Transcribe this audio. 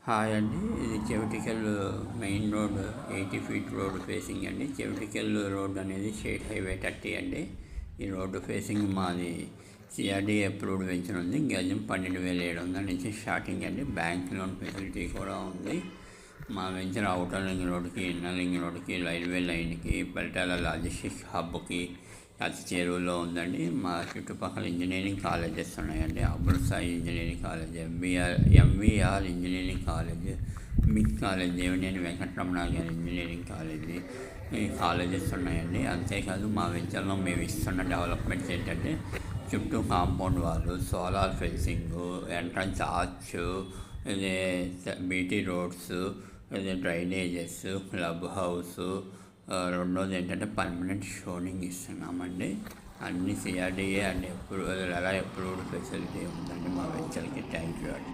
Hi అండి. ఇది Chevitikal main road 80 feet road facing అండి. చెవిటికల్ రోడ్ అనేది స్టేట్ హైవే 30 అండి. ఈ రోడ్డు ఫేసింగ్ మాది సిఆర్డీ అప్రూవ్డ్ వెంచర్ ఉంది. గజం 12,700 నుంచి స్టార్టింగ్ అండి. బ్యాంక్ లోన్ ఫెసిలిటీ కూడా ఉంది. మా వెంచర్ అవుటర్ రింగ్ రోడ్కి, ఇన్నర్ రింగ్ రోడ్కి, రైల్వే లైన్కి, పరిటాల లాజిస్టిక్స్ హబ్కి అతి చేరువలో ఉందండి. మా చుట్టుపక్కల ఇంజనీరింగ్ కాలేజెస్ ఉన్నాయండి. Abul Sai engineering college, MVR engineering college, మిక్ కాలేజ్, దేవినేని వెంకటరమణ గారి ఇంజనీరింగ్ కాలేజీ, ఈ కాలేజెస్ ఉన్నాయండి. అంతేకాదు మా వెంచర్లో మేము ఇస్తున్న డెవలప్మెంట్స్ ఏంటంటే చుట్టూ కాంపౌండ్ వాళ్ళు, సోలార్ ఫెన్సింగ్, ఎంట్రన్స్ ఆర్చ్, ఇదే బీటీ రోడ్స్, ఇదే డ్రైనేజెస్, క్లబ్ హౌస్, రెండోది ఏంటంటే పర్మనెంట్ షోనింగ్ ఇస్తున్నామండి. అన్ని సిఆర్డీఏ అండ్ అప్రూవ్డ్ ఫెసిలిటీ ఉందండి మా వెంచర్కి. థ్యాంక్ యూ అండి.